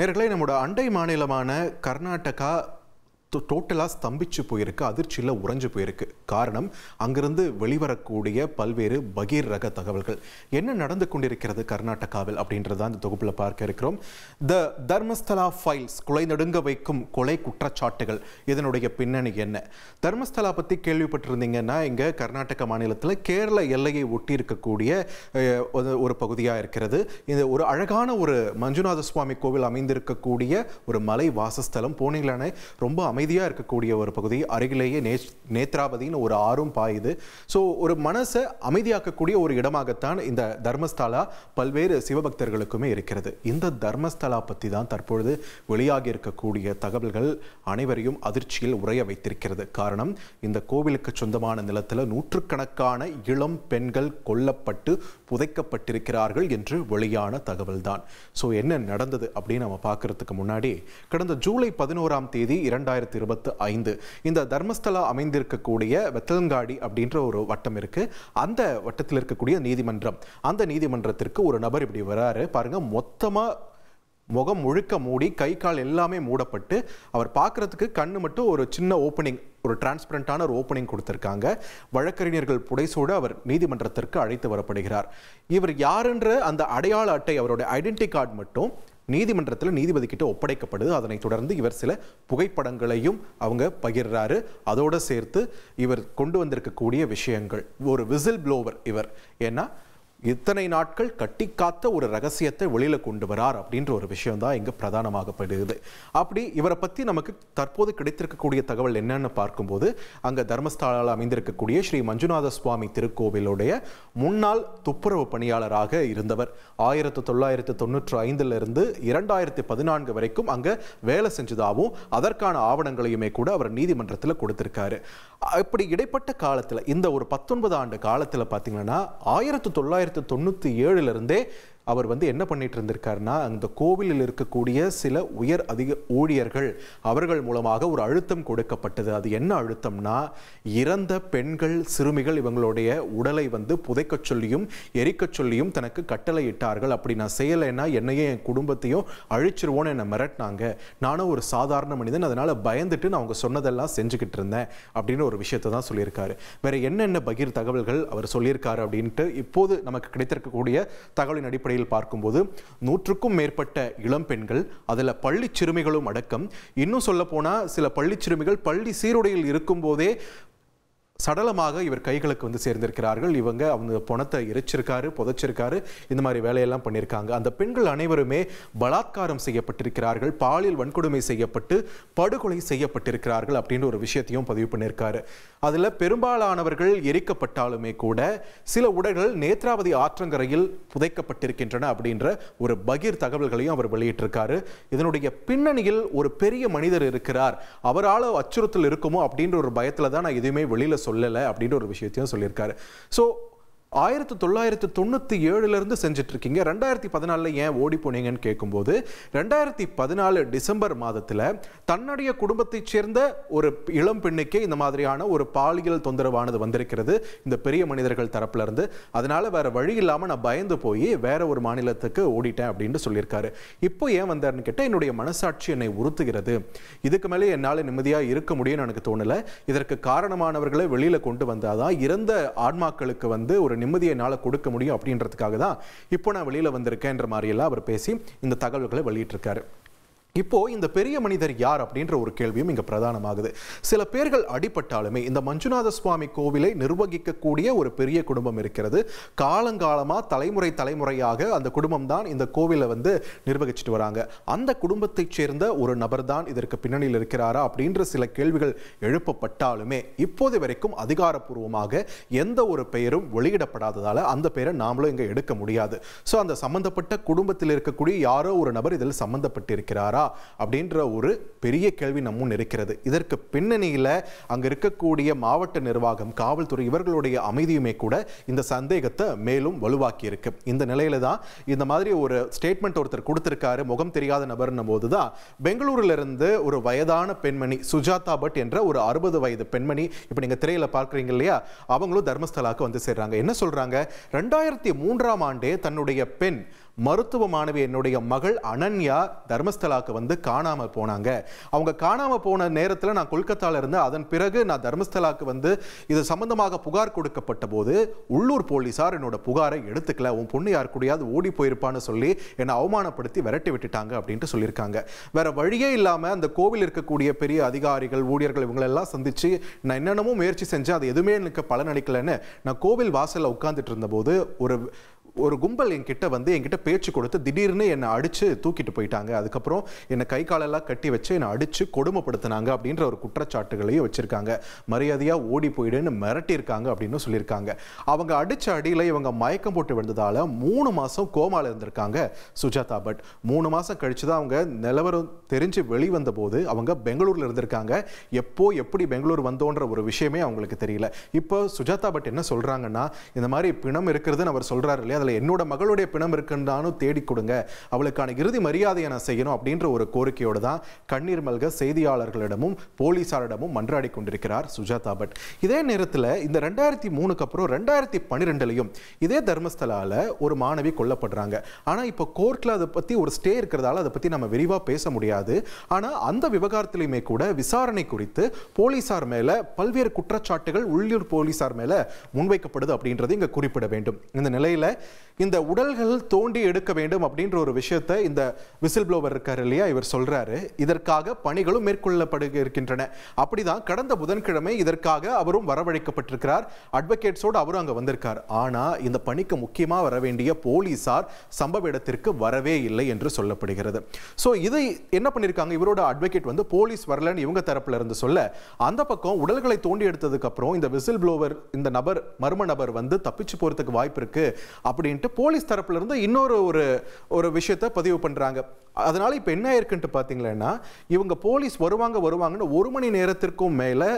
நேர்களே, நம்மோட அண்டை மாநிலமான கர்நாடகா டோட்டலாக ஸ்தம்பிச்சு போயிருக்கு, அதிர்ச்சியில் உறைஞ்சு போயிருக்கு. காரணம், அங்கிருந்து வெளிவரக்கூடிய பல்வேறு பகீர் ரக தகவல்கள். என்ன நடந்து கொண்டிருக்கிறது கர்நாடகாவில் அப்படின்றத இந்த தொகுப்பில் பார்க்க இருக்கிறோம். த தர்மஸ்தலா ஃபைல்ஸ், கொலை நடுங்க வைக்கும் கொலை குற்றச்சாட்டுகள், இதனுடைய பின்னணி என்ன? தர்மஸ்தலா பற்றி கேள்விப்பட்டிருந்தீங்கன்னா, இங்கே கர்நாடக மாநிலத்தில் கேரள எல்லையை ஒட்டி இருக்கக்கூடிய ஒரு பகுதியாக இருக்கிறது. இது ஒரு அழகான ஒரு மஞ்சுநாத சுவாமி கோவில் அமைந்திருக்கக்கூடிய ஒரு மலை வாசஸ்தலம். போனீங்களானே ரொம்ப அமைதியாக இருக்கக்கூடிய ஒரு பகுதி. அருகிலேயே நேத்ராவதின்னு ஒரு ஆறும் பாயுது. ஸோ ஒரு மனசை அமைதியாக்கக்கூடிய ஒரு இடமாகத்தான் இந்த தர்மஸ்தலா பல்வேறு சிவபக்தர்களுக்குமே இருக்கிறது. இந்த தர்மஸ்தலா பற்றி தான் தற்பொழுது வெளியாகி இருக்கக்கூடிய தகவல்கள் அனைவரையும் அதிர்ச்சியில் உறைய வைத்திருக்கிறது. காரணம், இந்த கோவிலுக்கு சொந்தமான நிலத்தில் நூற்றுக்கணக்கான இளம் பெண்கள் கொல்லப்பட்டு புதைக்கப்பட்டிருக்கிறார்கள் என்று வெளியான தகவல் தான். ஸோ என்ன நடந்தது அப்படின்னு நம்ம பார்க்கறதுக்கு முன்னாடி, கடந்த ஜூலை 11ஆம் தேதி 2025 இந்த தர்மஸ்தலா அமைந்திருக்கக்கூடிய வெத்தலங்காடி அப்படின்ற ஒரு வட்டம் இருக்கு. அந்த வட்டத்தில் இருக்கக்கூடிய நீதிமன்றம், அந்த நீதிமன்றத்திற்கு ஒரு நபர் இப்படி வராரு பாருங்க. மொத்தமா முகம் முழுக்க மூடி, கை கால் எல்லாமே மூடப்பட்டு, அவர் பார்க்கறதுக்கு கண்ணு மட்டும் ஒரு சின்ன ஓப்பனிங், ஒரு டிரான்ஸ்பரண்டான ஒரு ஓப்பனிங் கொடுத்திருக்காங்க. வழக்கறிஞர்கள் புடைசூட அவர் நீதிமன்றத்திற்கு அழைத்து வரப்படுகிறார். இவர் யாருன்ற அந்த அடையாள அட்டை, அவருடைய ஐடென்டி கார்டு மட்டும் நீதிமன்றத்தில் நீதிபதி கிட்ட ஒப்படைக்கப்படுது. அதனைத் தொடர்ந்து இவர் சில புகைப்படங்களையும் அவங்க பகிர்றாரு. அதோடு சேர்த்து இவர் கொண்டு வந்திருக்கக்கூடிய விஷயங்கள், ஒரு விசில் ப்ளோவர் இவர். ஏன்னா இத்தனை நாட்கள் கட்டி காத்த ஒரு ரகசியத்தை வெளியில கொண்டு வரார் அப்படின்ற ஒரு விஷயம் தான் இங்க பிரதானமாகப்படுகிறது. அப்படி இவரை பத்தி நமக்கு தற்போது கிடைத்திருக்கக்கூடிய தகவல் என்னன்னு பார்க்கும்போது, அங்க தர்மஸ்தலாவில் அமைந்திருக்கக்கூடிய ஸ்ரீ மஞ்சுநாத சுவாமி திருக்கோவிலுடைய முன்னாள் துப்புரவு பணியாளராக இருந்தவர். 1995 இருந்து 2014 வரைக்கும் அங்க வேலை செஞ்சதாகவும் அதற்கான ஆவணங்களையுமே கூட அவர் நீதிமன்றத்தில் கொடுத்திருக்காரு. இப்படி இடைப்பட்ட காலத்தில், இந்த ஒரு 19 ஆண்டு காலத்தில் பார்த்தீங்கன்னா 1997 இருந்தே அவர் என்ன பண்ணிட்டு இருந்திருக்காருன்னா, அந்த கோவிலில் இருக்கக்கூடிய சில உயர் அதிக ஊழியர்கள் அவர்கள் மூலமாக ஒரு அழுத்தம் கொடுக்கப்பட்டது. அது என்ன அழுத்தம்னா, இறந்த பெண்கள், சிறுமிகள் இவங்களுடைய உடலை புதைக்க சொல்லியும் எரிக்க சொல்லியும் தனக்கு கட்டளை இட்டார்கள். அப்படி நான் செய்யலைன்னா என்னையே என் குடும்பத்தையும் அழிச்சிருவோன்னு என்னை மிரட்டினாங்க. நானும் ஒரு சாதாரண மனிதன், அதனால பயந்துட்டு நான் அவங்க சொன்னதெல்லாம் செஞ்சுக்கிட்டு இருந்தேன் அப்படின்னு ஒரு விஷயத்தை தான் சொல்லியிருக்காரு. வேற என்னென்ன பகீர் தகவல்கள் அவர் சொல்லியிருக்காரு அப்படின்ட்டு இப்போது நமக்கு கிடைத்திருக்கக்கூடிய தகவலின் அடிப்படையில் பார்க்கும்போது, 100க்கும் மேற்பட்ட இளம் பெண்கள், அதில் பள்ளி சிறுமிகளும் அடக்கம். இன்னும் சொல்ல போனா சில பள்ளி சிறுமிகள் பள்ளி சீருடையில் இருக்கும் போதே சடலமாக இவர் கைகளுக்கு சேர்ந்திருக்கிறார்கள். இவங்க அவங்க பணத்தை எரிச்சிருக்காரு, புதைச்சிருக்காரு, இந்த மாதிரி வேலையெல்லாம் பண்ணியிருக்காங்க. அந்த பெண்கள் அனைவருமே பலாத்காரம் செய்யப்பட்டிருக்கிறார்கள், பாலியல் வன்கொடுமை செய்யப்பட்டு படுகொலை செய்யப்பட்டிருக்கிறார்கள் அப்படின்ற ஒரு விஷயத்தையும் பதிவு பண்ணியிருக்காரு. அதில் பெரும்பாலானவர்கள் எரிக்கப்பட்டாலுமே கூட சில உடல்கள் நேத்ராவதி ஆற்றங்கரையில் புதைக்கப்பட்டிருக்கின்றன அப்படின்ற ஒரு பகீர் தகவல்களையும் அவர் வெளியிட்டிருக்காரு. இதனுடைய பின்னணியில் ஒரு பெரிய மனிதர் இருக்கிறார், அவரால் அச்சுறுத்தல் இருக்குமோ அப்படின்ற ஒரு பயத்தில் தான் நான் எதுவுமே வெளியில சொல்லல அப்படின்ற ஒரு விஷயத்தையும் சொல்லியிருக்காரு. ஸோ 1997 இருந்து செஞ்சுட்டு இருக்கீங்க, 2014 ஏன் ஓடி போனீங்கன்னு கேட்கும்போது, 2014 டிசம்பர் மாதத்தில் தன்னுடைய குடும்பத்தைச் சேர்ந்த ஒரு இளம் பெண்ணுக்கே இந்த மாதிரியான ஒரு பாலியல் தொந்தரவானது வந்திருக்கிறது இந்த பெரிய மனிதர்கள் தரப்புல இருந்து. அதனால வேற வழி இல்லாம நான் பயந்து போய் வேற ஒரு மாநிலத்துக்கு ஓடிட்டேன் அப்படின்னு சொல்லியிருக்காரு. இப்போ ஏன் வந்தாருன்னு கேட்டால், என்னுடைய மனசாட்சி என்னை உறுத்துகிறது, இதுக்கு மேலே என்னால் நிம்மதியாக இருக்க முடியும்னு எனக்கு தோணலை. இதற்கு காரணமானவர்களை வெளியில கொண்டு வந்தாதான் இறந்த ஆன்மாக்களுக்கு ஒரு நிம்மதியை என்னால் கொடுக்க முடியும் அப்படின்றதுக்காக தான் இப்போ நான் வெளியில வந்திருக்கேன்ற மாதிரியெல்லாம் அவர் பேசி இந்த தகவல்களை வெளியிட்டிருக்காரு. இப்போ இந்த பெரிய மனிதர் யார் அப்படின்ற ஒரு கேள்வியும் இங்க பிரதானமாகுது. சில பேர்கள் அடிபட்டாலுமே, இந்த மஞ்சுநாத சுவாமி கோவிலை நிர்வகிக்கக்கூடிய ஒரு பெரிய குடும்பம் இருக்கிறது. காலங்காலமா தலைமுறையாக அந்த குடும்பம் தான் இந்த கோவிலை நிர்வகிச்சுட்டு வராங்க. அந்த குடும்பத்தைச் சேர்ந்த ஒரு நபர் தான் இதற்கு பின்னணியில் இருக்கிறாரா அப்படின்ற சில கேள்விகள் எழுப்பப்பட்டாலுமே, இப்போது வரைக்கும் அதிகாரப்பூர்வமாக எந்த ஒரு பெயரும் வெளியிடப்படாததால அந்த பெயரை நாமளும் இங்க எடுக்க முடியாது. ஸோ அந்த சம்பந்தப்பட்ட குடும்பத்தில் இருக்கக்கூடிய யாரோ ஒரு நபர் இதில் சம்பந்தப்பட்டிருக்கிறாரா அப்படின்ற ஒரு பெரிய கேள்வி நம்ம முன் இருக்கிறது. இதற்கு பின்னணியில அங்க இருக்கக்கூடிய மாவட்ட நிர்வாகம், காவல்துறை இவர்களுடைய அமைதியுமே கூட இந்த சந்தேகத்தை மேலும் வலுவாக்கி இருக்கு. இந்த நிலையில தான் இந்த மாதிரி ஒரு ஸ்டேட்மெண்ட் ஒருத்தர் கொடுத்திருக்காரு, முகம் தெரியாத நபர்னும் போதுதான் பெங்களூரில் இருந்து ஒரு வயதான பெண்மணி சுஜாதா பட் என்ற ஒரு 60 வயது பெண்மணி, இப்ப நீங்க திரையில பார்க்கறீங்க இல்லையா, அவங்களும் தர்மஸ்தலாக்கு சேர்றாங்க. என்ன சொல்றாங்க, 2003ஆம் ஆண்டே தன்னுடைய பெண் மருத்துவ மாணவி என்னுடைய மகள் அனன்யா தர்மஸ்தலாக்கு வந்து காணாம போனாங்க. அவங்க காணாம போன நேரத்தில் நான் கொல்கத்தால இருந்து அதன் பிறகு நான் தர்மஸ்தலாக்கு வந்து இது சம்பந்தமாக புகார் கொடுக்கப்பட்ட போது உள்ளூர் போலீசார் என்னோட புகாரை எடுத்துக்கல, உன் பொண்ணு யார் கூடயாவது ஓடி போயிருப்பான்னு சொல்லி என்னை அவமானப்படுத்தி விரட்டி விட்டுட்டாங்க அப்படின்ட்டு சொல்லியிருக்காங்க. வேற வழியே இல்லாம அந்த கோவில் இருக்கக்கூடிய பெரிய அதிகாரிகள் ஊழியர்கள் இவங்களெல்லாம் சந்திச்சு நான் என்னென்னமோ முயற்சி செஞ்சேன், அது எதுவுமே எனக்கு பலன் அளிக்கலன்னு நான் கோவில் வாசல்ல உட்கார்ந்துட்டு இருந்தபோது ஒரு கும்பல் என்கிட்ட பேச்சு கொடுத்து திடீர்னு என்னை அடிச்சு தூக்கிட்டு போயிட்டாங்க. அதுக்கப்புறம் என்னை கை காலெல்லாம் கட்டி வச்சு என்னை அடிச்சு கொடுமைப்படுத்தினாங்க அப்படின்ற ஒரு குற்றச்சாட்டுகளையும் வச்சிருக்காங்க. மரியாதையா ஓடி போயிடுன்னு மிரட்டியிருக்காங்க அப்படின்னு சொல்லியிருக்காங்க. அவங்க அடிச்ச அடியில் இவங்க மயக்கம் போட்டு விழுந்ததால 3 மாசம் கோமால இருந்திருக்காங்க சுஜாதா பட். 3 மாசம் கழிச்சு தான் அவங்க நிலவரம் தெரிஞ்சு வெளிவந்த போது அவங்க பெங்களூர்ல இருந்திருக்காங்க. எப்படி பெங்களூர் வந்தோன்ற ஒரு விஷயமே அவங்களுக்கு தெரியல. இப்போ சுஜாதா பட் என்ன சொல்றாங்கன்னா, இந்த மாதிரி பிணம் இருக்கிறதுன்னு அவர் சொல்றாரு இல்லையா, அதில் என்னோட மகளுடைய பிணம் இருக்குன்னு தேடி கொடுங்க, அவளுக்கான இறுதி மரியாதையை நான் செய்யணும் அப்படின்ற ஒரு கோரிக்கையோடு தான் கண்ணீர் மல்க செய்தியாளர்களிடமும் போலீசாரிடமும் மன்றாடி கொண்டிருக்கிறார் சுஜாதா பட். இதே நேரத்தில் இந்த 2003க்கு அப்புறம் 2012லையும் இதே தர்மஸ்தலால ஒரு மாணவி கொல்லப்படுறாங்க. ஆனால் இப்போ கோர்ட்ல அதை பற்றி ஒரு ஸ்டே இருக்கிறதால அதை பற்றி நம்ம விரிவாக பேச முடியாது. ஆனால் அந்த விவகாரத்திலையுமே கூட விசாரணை குறித்து போலீசார் மேல பல்வேறு குற்றச்சாட்டுகள் உள்ளூர் போலீசார் மேல முன்வைக்கப்படுது அப்படின்றது இங்க குறிப்பிட வேண்டும். இந்த நிலையில இந்த உடல்கள் தோண்டி எடுக்க வேண்டும் அப்படின்ற ஒரு விஷயத்தை இந்த விசில் ப்ளோவர் இருக்காரு இல்லையா, இவர் சொல்றாரு. இதற்காக பணிகளும் மேற்கொள்ளப்படுக இருக்கின்றன. அப்படிதான் கடந்த புதன்கிழமை இதற்காக அவரும் வரவழைக்கப்பட்டிருக்கிறார். அட்வொகேட்ஸோடு அவரும் அங்க வந்திருக்கார். ஆனா இந்த பணிக்கு முக்கியமா வர வேண்டிய போலீசார் சம்பவ இடத்திற்கு வரவே இல்லை என்று சொல்லப்படுகிறது. சோ இதை என்ன பண்ணிருக்காங்க, இவரோட அட்வொகேட் வந்து போலீஸ் வரலன்னு இவங்க தரப்புல இருந்து சொல்ல, அந்த பக்கம் உடல்களை தோண்டி எடுத்ததுக்கு அப்புறம் இந்த விசில் ப்ளோவர் இந்த நபர் மர்ம நபர் வந்து தப்பிச்சு போறதுக்கு வாய்ப்பு இருக்கு அப்படின்ட்டு போலீஸ் தரப்புல இருந்து இன்னொரு ஒரு விஷயத்தை பதிவு பண்றாங்க. அதனால இப்ப என்ன இருக்குன்னு பாத்தீங்கன்னா, இவங்க போலீஸ் வருவாங்கன்னு 1 மணி நேரத்திற்கும் மேல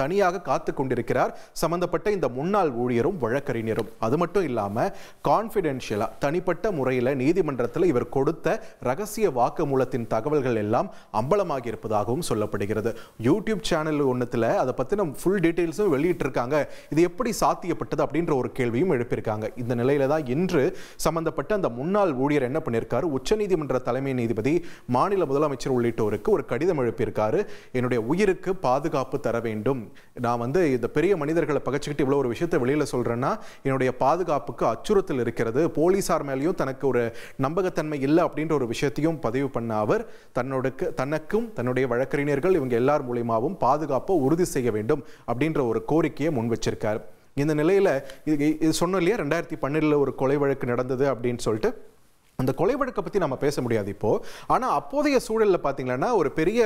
தனியாக காத்து கொண்டிருக்கிறார் சம்பந்தப்பட்ட இந்த முன்னாள் ஊழியரும் வழக்கறிஞரும். அது மட்டும் இல்லாம கான்ஃபிடென்ஷியலா தனிப்பட்ட முறையில் நீதிமன்றத்தில் இவர் கொடுத்த ரகசிய வாக்குமூலத்தின் தகவல்கள் எல்லாம் அம்பலமாகி இருப்பதாகவும் சொல்லப்படுகிறது. யூடியூப் சேனல் ஒன்றுத்துல அதை பத்தின ஃபுல் டீடைல்ஸும் வெளியிட்டிருக்காங்க. இது எப்படி சாத்தியப்பட்டது அப்படின்ற ஒரு கேள்வியும் எழுப்பியிருக்காங்க. இந்த நிலையில தான் இன்று சம்பந்தப்பட்ட அந்த முன்னாள் ஊழியர் என்ன பண்ணியிருக்காரு, உச்சநீதிமன்ற தலைமை நீதிபதி, மாநில முதலமைச்சர் உள்ளிட்டோருக்கு ஒரு கடிதம் எழுப்பியிருக்காரு. என்னுடைய உயிருக்கு பாதுகாப்பு தர வேண்டும், நான் வந்து இந்த பெரிய மனிதர்களை பகச்சுக்கிட்டு இவ்வளவு ஒரு விஷயத்தை வெளியில சொல்றேன்னா என்னுடைய பாதுகாப்புக்கு அச்சுறுத்தல் இருக்கிறது, போலீசார் மேலேயும் தனக்கு ஒரு நம்பகத்தன்மை இல்லை அப்படின்ற ஒரு விஷயத்தையும் பதிவு பண்ண அவர் தனக்கும் தன்னுடைய வழக்கறிஞர்கள் இவங்க எல்லார் மூலியமாவும் பாதுகாப்பை உறுதி செய்ய வேண்டும் அப்படின்ற ஒரு கோரிக்கையை முன் வச்சிருக்காரு. இந்த நிலையில இது சொன்னோம் இல்லையா, 2012 ஒரு கொலை வழக்கு நடந்தது அப்படின்னு சொல்லிட்டு, அந்த கொலை வழக்கை பத்தி நம்ம பேச முடியாது இப்போ. ஆனா அப்போதைய சூழல்ல பாத்தீங்கன்னா ஒரு பெரிய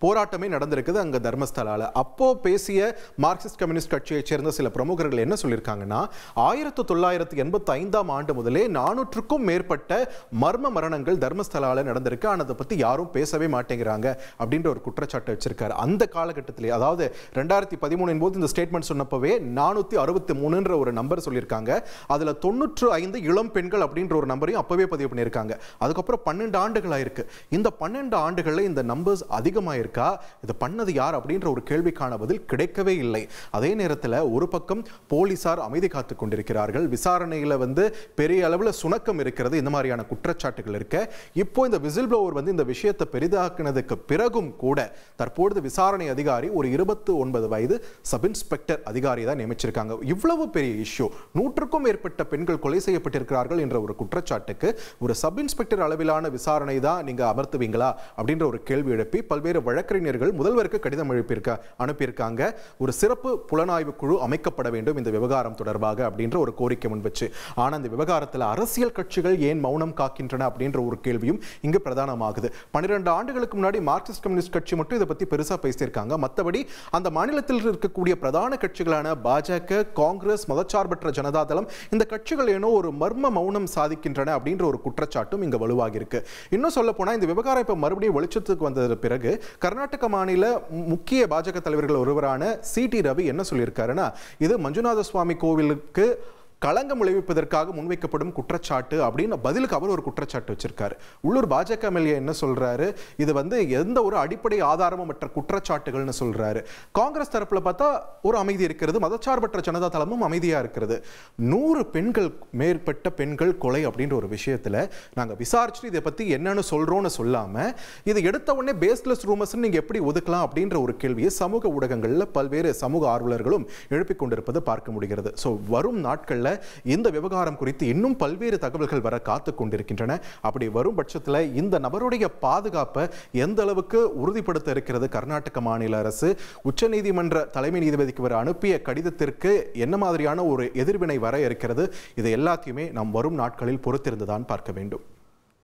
போராட்டமே நடந்திருக்குது அங்க தர்மஸ்தலால. அப்போ பேசிய மார்க்சிஸ்ட் கம்யூனிஸ்ட் கட்சியை சேர்ந்த சில பிரமுகர்கள் என்ன சொல்லியிருக்காங்கன்னா, 1985ஆம் ஆண்டு முதலே 400க்கும் மேற்பட்ட மர்ம மரணங்கள் தர்மஸ்தலால நடந்திருக்கு, ஆனால் அதை பத்தி யாரும் பேசவே மாட்டேங்கிறாங்க அப்படின்ற ஒரு குற்றச்சாட்டை வச்சிருக்காரு. அந்த காலகட்டத்திலே, அதாவது 2013 போது இந்த ஸ்டேட்மெண்ட் சொன்னப்பவே 463ன்ற ஒரு நம்பர் சொல்லியிருக்காங்க. அதுல 95 இளம் பெண்கள் அப்படின்ற ஒரு நம்பரையும் அப்பவே பதிவு பண்ணியிருக்காங்க. அதுக்கப்புறம் 12 ஆண்டுகள் ஆயிருக்கு. இந்த 12 ஆண்டுகள்ல இந்த நம்பர்ஸ் அதிகமாயிருக்கு. இதை பண்ணது யார் அப்படின்ற ஒரு கேள்விக்கான பதில் கிடைக்கவே இல்லை. அதே நேரத்தில் ஒரு பக்கம் போலீசார் அமைதி காத்துக் கொண்டிருக்கிறார்கள். விசாரணையில வந்து பெரிய அளவில் சுணக்கம் இருக்கிறது. இந்த மாதிரியான குற்றச்சாட்டுகள் இருக்க, இப்போ இந்த விசில் ப்ளோவர் வந்து இந்த விஷயத்தை பெரிதாக்கினதுக்கு பிறகும் கூட தற்பொழுது விசாரணை அதிகாரி ஒரு 29 வயது சப் இன்ஸ்பெக்டர் அதிகாரி தான் நியமிச்சிருக்காங்க. இவ்வளவு பெரிய இஷ்யூ, 100க்கும் மேற்பட்ட பெண்கள் கொலை செய்யப்பட்டிருக்கிறார்கள் என்ற ஒரு குற்றச்சாட்டுக்கு ஒரு சப் இன்ஸ்பெக்டர் அளவிலான விசாரணை தான் நீங்க அமர்த்துவீங்களா அப்படின்ற ஒரு கேள்வி எழுப்பி பல்வேறு வழக்கறிஞர்கள் முதல்வருக்கு கடிதம் அனுப்பியிருக்காங்க. ஒரு சிறப்பு புலனாய்வு குழு அமைக்கப்பட வேண்டும் இந்த விவகாரம் தொடர்பாக அப்படின்ற ஒரு கோரிக்கை முன்வச்சு. ஆனா இந்த விவகாரத்தில் அரசியல் கட்சிகள் ஏன் மௌனம் காக்கின்றன அப்படின்ற ஒரு கேள்வியும் இங்கு பிரதானமாகுது. 12 ஆண்டுகளுக்கு முன்னாடி மார்க்சிஸ்ட் கம்யூனிஸ்ட் கட்சி மட்டும் இதை பத்தி பெருசா பேசியிருக்காங்க. மற்றபடி அந்த மாநிலத்தில் இருக்கக்கூடிய பிரதான கட்சிகளான பாஜக, காங்கிரஸ், மதச்சார்பற்ற ஜனதாதளம், இந்த கட்சிகள் ஏனோ ஒரு மர்ம மௌனம் சாதிக்கின்றன அப்படின்ற ஒரு குற்றச்சாட்டும் இங்க வலுவாகி இருக்கு. இன்னும் சொல்ல போனா இந்த விவகாரம் இப்ப மறுபடியும் வெளிச்சத்துக்கு வந்தது பிறகு கர்நாடக மாநில முக்கிய பாஜக தலைவர்கள் ஒருவரான சி.டி. ரவி என்ன சொல்லியிருக்காருன்னா, இது மஞ்சுநாத சுவாமி கோவிலுக்கு களங்கம் விளைவிப்பதற்காக முன்வைக்கப்படும் குற்றச்சாட்டு அப்படின்னு பதிலுக்கு அவர் ஒரு குற்றச்சாட்டு வச்சிருக்காரு. உள்ளூர் பாஜக எம்எல்ஏ என்ன சொல்றாரு, இது எந்த ஒரு அடிப்படை ஆதாரமும் மற்ற குற்றச்சாட்டுகள்னு சொல்றாரு. காங்கிரஸ் தரப்புல பார்த்தா ஒரு அமைதி இருக்கிறது, மதச்சார்பற்ற ஜனதா தளமும் அமைதியா இருக்கிறது. 100 பெண்கள் மேற்பட்ட பெண்கள் கொலை அப்படின்ற ஒரு விஷயத்துல நாங்க விசாரிச்சுட்டு இதை பத்தி என்னன்னு சொல்றோம்னு சொல்லாம இதை எடுத்த உடனே பேஸ்லெஸ் ரூமர்ஸ் நீங்க எப்படி ஒதுக்கலாம் அப்படின்ற ஒரு கேள்வியை சமூக ஊடகங்கள்ல பல்வேறு சமூக ஆர்வலர்களும் எழுப்பிக் கொண்டிருப்பதை பார்க்க முடிகிறது. ஸோ வரும் நாட்கள்ல இந்த விவகாரம் குறித்து இன்னும் பல்வேறு தகவல்கள் வர காத்து கொண்டிருக்கின்றன. அப்படி வரும் பட்சத்தில் இந்த நபருடைய பாதுகாப்பை எந்த அளவுக்கு உறுதிப்படுத்த இருக்கிறது கர்நாடக மாநில அரசு, உச்சநீதிமன்ற தலைமை நீதிபதிக்கு வர அனுப்பிய கடிதத்திற்கு என்ன மாதிரியான ஒரு எதிர்வினை வர இருக்கிறது, இது எல்லாத்தையுமே நாம் வரும் நாட்களில் பொறுத்திருந்துதான் பார்க்க வேண்டும்.